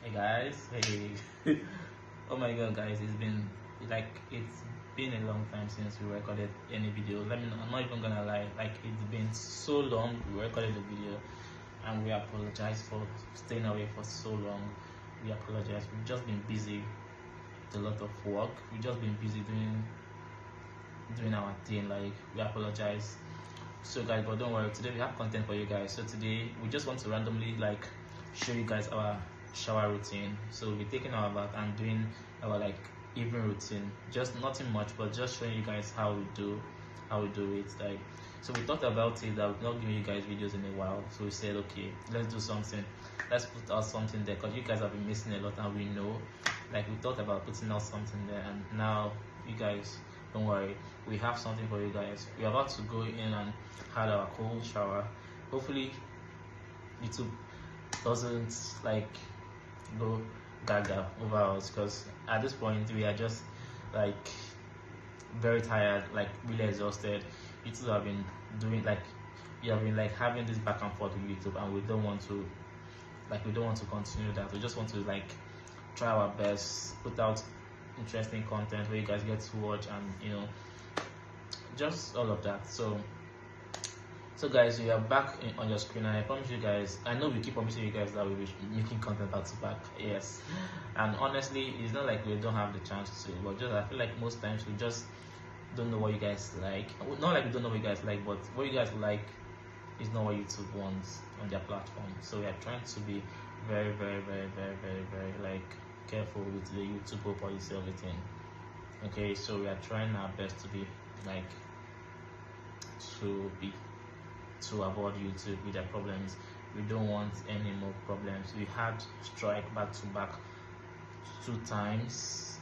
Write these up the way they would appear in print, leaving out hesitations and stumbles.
Hey guys, hey. Oh my god guys, it's been a long time since we recorded any video. I'm not even gonna lie, like it's been so long we recorded the video, and we apologize for staying away for so long. We apologize. We've just been busy with a lot of work. We've just been busy doing our thing, like we apologize. So guys, but don't worry, today we have content for you guys. So today we just want to randomly like show you guys our shower routine. So we'll be taking our bath and doing our like evening routine, just nothing much, but just showing you guys how we do it. Like, so we thought about it that we've not giving you guys videos in a while, so we said okay, let's do something, let's put out something there, because you guys have been missing a lot and we know. Like, we thought about putting out something there, and now you guys, don't worry, we have something for you guys. We're about to go in and have our cold shower. Hopefully YouTube doesn't like go gaga over us, because at this point we are just like very tired, like really exhausted. YouTube have been doing like, we have been like having this back and forth with YouTube, and we don't want to continue that. We just want to like try our best, put out interesting content where you guys get to watch, and just all of that. So guys, we are back on your screen, and I promise you guys, I know we keep promising you guys that we'll be making content back to back, yes. And honestly, it's not like we don't have the chance to, but just I feel like most times we just don't know what you guys like. Not like we don't know what you guys like, but what you guys like is not what YouTube wants on their platform. So we are trying to be very, very, very, very, very, very like careful with the YouTube policy, everything. Okay, so we are trying our best to be like to avoid YouTube with their problems. We don't want any more problems. We had strike back to back 2 times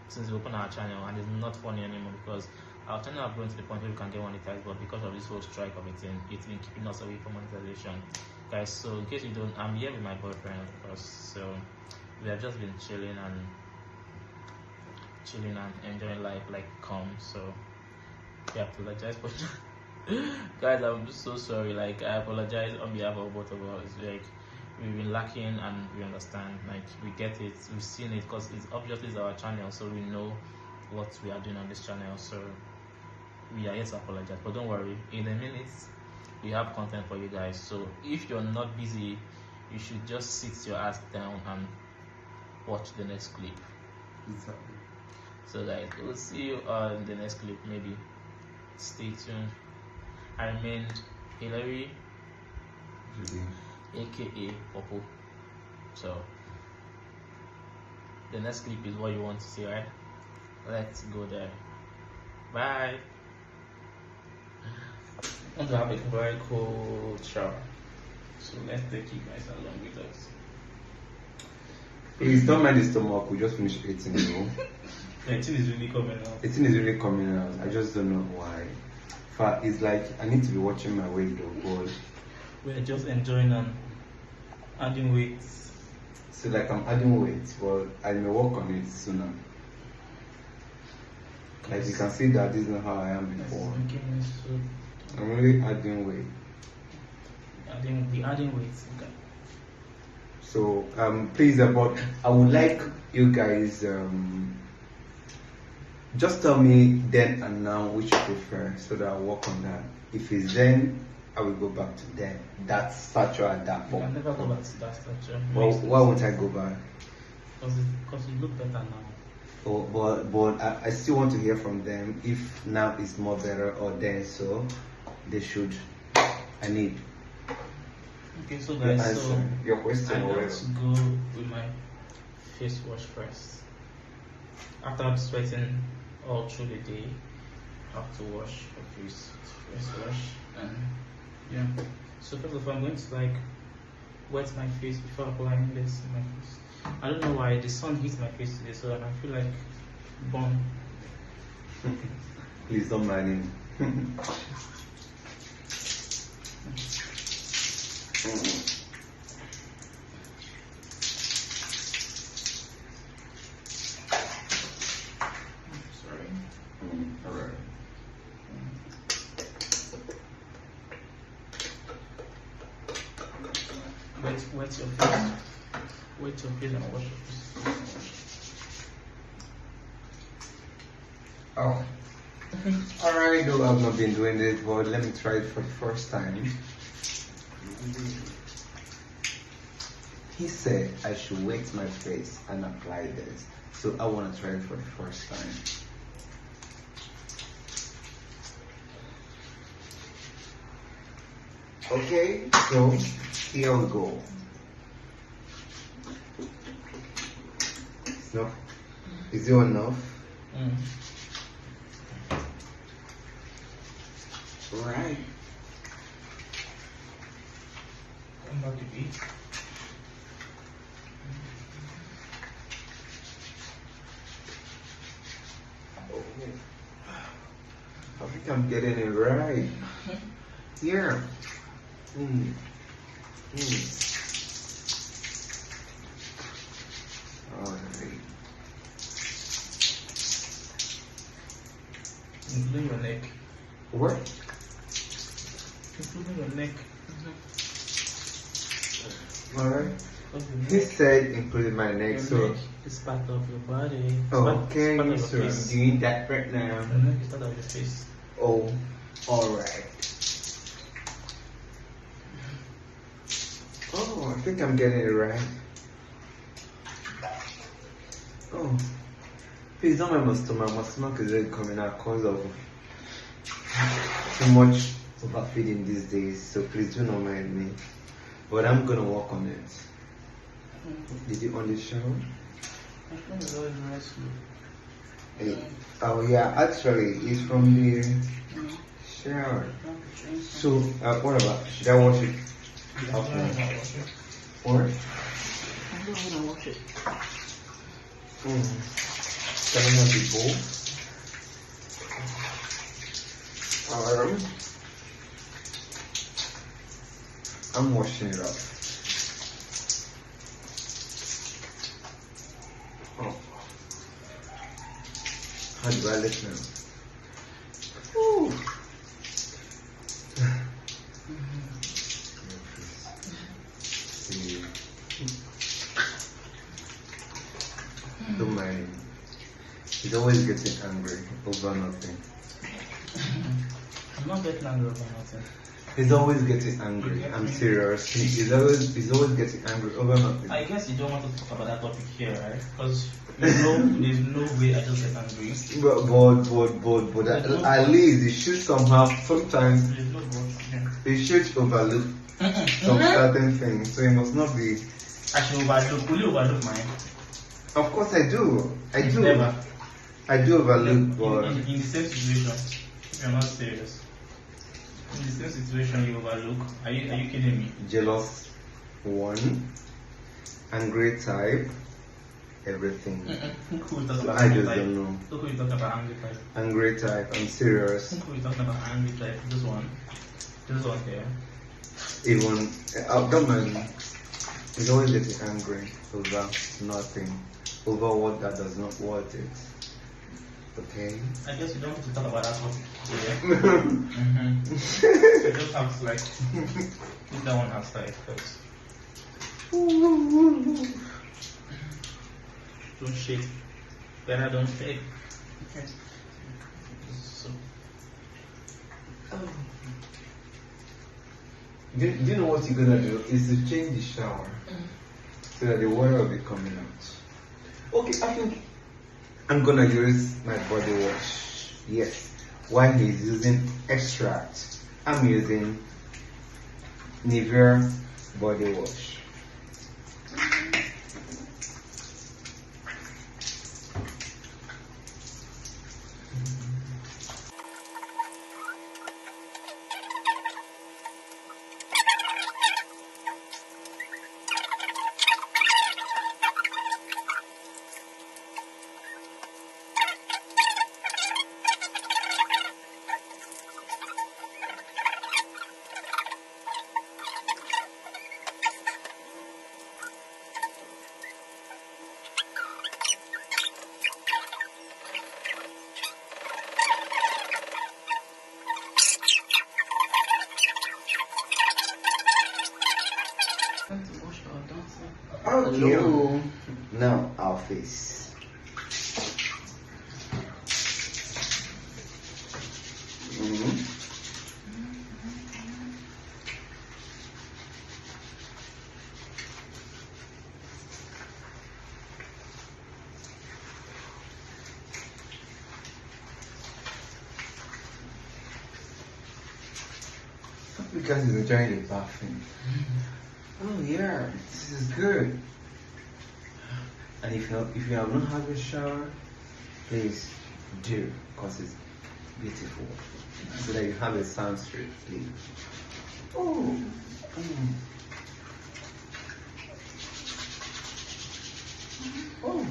since we opened our channel, and it's not funny anymore because our channel have grown to the point where we can get monetized, but because of this whole strike of it, it's been keeping us away from monetization, guys. So in case you don't, I'm here with my boyfriend, of course. So we have just been chilling and enjoying life like calm. So we apologize for guys, I'm just so sorry. Like, I apologize on behalf of both of us. Like, we've been lacking, and we understand. Like, we get it, we've seen it, because it's obviously our channel, so we know what we are doing on this channel. So we are here to apologize, but don't worry, in a minute we have content for you guys. So if you're not busy, you should just sit your ass down and watch the next clip. Exactly. So guys, we'll see you on the next clip. Maybe stay tuned. I remained Hillary, aka Popo. So the next clip is what you want to see, right? Let's go there. Bye. I want to have a very cold shower, so let's take you guys along with us. Please don't mind the stomach, we just finished eating, you know. The thing is really coming out. The thing is really coming out. I just don't know why. But it's like I need to be watching my weight though, but we're just enjoying and adding weight. So like I'm adding weight, but I may work on it sooner. Like you can see that this is not how I am before. I'm really adding weight. Adding weight. Okay. So please, but I would like you guys just tell me then and now which you prefer, so that I'll work on that. If it's then, I will go back to then. That stature at that point. I'll never go back to that stature. Well, why won't I go back? Because you look better now. Oh, but I still want to hear from them if now is more better or then, so they should. I need. Okay, so guys, so your question. I'm going to go with my face wash first. After I'm sweating all through the day, I have to wash my face wash, and yeah. So first of all, I'm going to like wet my face before applying this in my face. I don't know why the sun hits my face today, so I feel like burn. Please don't mind him. Sorry. Alright. Wet your face. wait till please and wash it. Oh. Alright, though I've not been doing this, but let me try it for the first time. He said I should wet my face and apply this. So I want to try it for the first time. Okay, so here we go. No, is it enough? Right. I'm about to eat. Okay. I think I'm getting it right. Yeah. Alright. Including your neck. What? Including your neck. Alright. What's the He neck? said including my neck, Your so neck is part of your body. It's okay, part of so your I'm face. doing that right now. Your neck is part of your face. Oh, alright. Oh, I think I'm getting it right. Oh, please don't mind my stomach. My stomach is really coming out because of too much overfeeding these days. So please do not mind me. But I'm gonna work on it. Did you only shower? I think it's always nice to Oh yeah, actually, it's from the shower. So what about? Should I wash it? Okay. Or? I'm gonna wash it. Can I have the bowl? I'm washing it up. Oh. How do I let now? Woo. See. Don't mind. He's always getting angry over nothing. I'm not getting angry over nothing. He's always getting angry. I'm serious. He's always getting angry over nothing. I guess you don't want to talk about that topic here, right? Because there's no way I just get angry. But at least you should somehow sometimes There's no word here. you should overlook some certain things. So it must not be. I should overlook. Will you overlook mine? Of course I do. I do. Never. I do overlook, but In the same situation, if you're not serious. In the same situation, you overlook. Are you kidding me? jealous one, angry type, everything. Who we talking So about I angry just type? don't know. Who we talking about angry type? Angry type. I'm serious. Who we talking about angry type? This one. This one here. Even don't mind. He's always getting angry over nothing, over what that does not worth it. Okay. I guess you don't have to talk about that topic here. You just have to like put that one aside first. Don't shake. Better don't shake. Okay. So. Do you know what you're gonna do? Is to change the shower so that the water will be coming out. Okay, I think I'm gonna use my body wash. Yes. While he's using extract, I'm using Nivea body wash. you. Now our face. Because he's enjoying the bathroom. Oh yeah, this is good. And if you have not had a shower, please do, because it's beautiful. So that you have a sunscreen, please. Oh. Oh.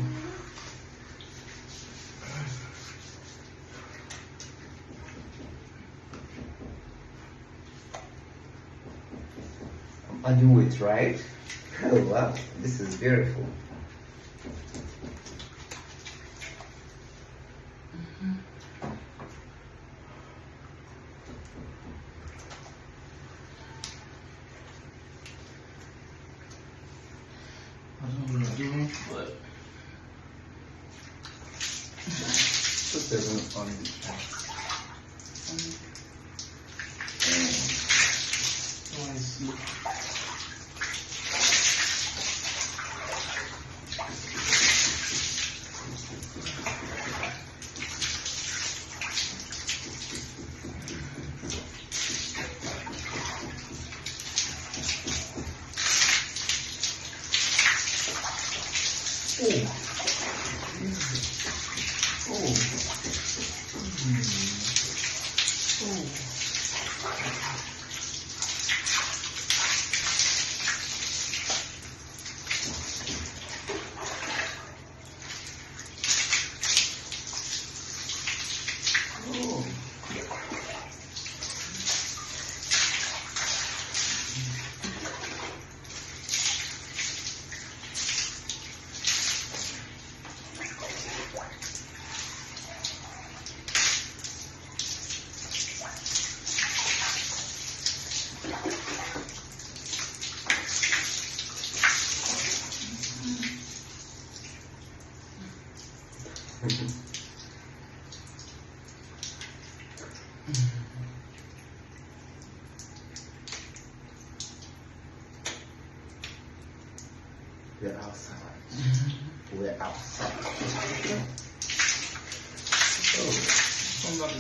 I'm adding weight, right? Oh wow, this is beautiful. I don't know what I'm doing, but Put this on the I see. We're outside. We're outside. Oh. Somebody,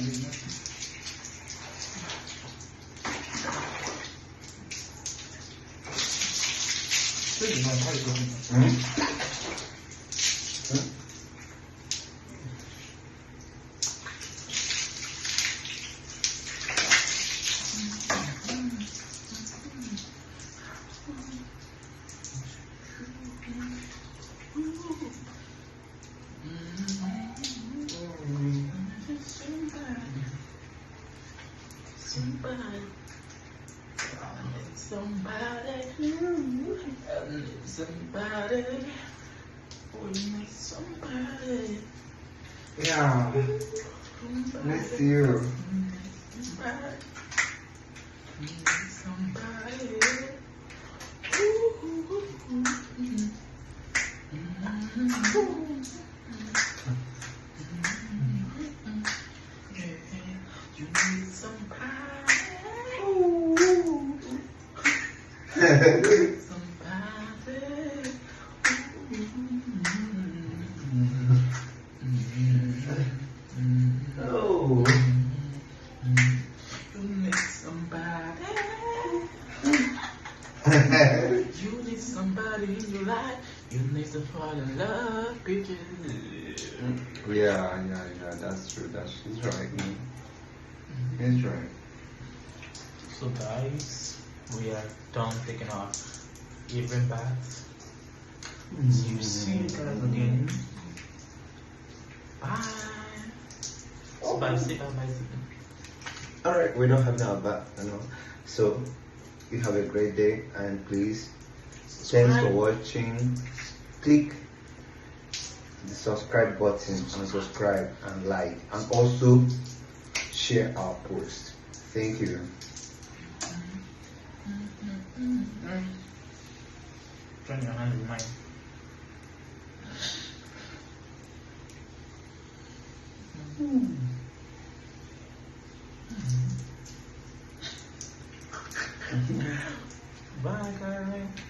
we need somebody. Yeah. Miss you. Somebody. You need somebody. Oh. You need somebody. You need somebody in your life. You need to fall in love, bitches. Yeah, that's true. She's right. He's right. So guys, we are done taking our evening bath. See you guys again. Bye. Bye. Say bye. Alright, we don't have now, but so you have a great day, and please, thanks for watching. Click the subscribe button and subscribe and like, and also share our post. Thank you. Join your hand with mine. Bye, Karen.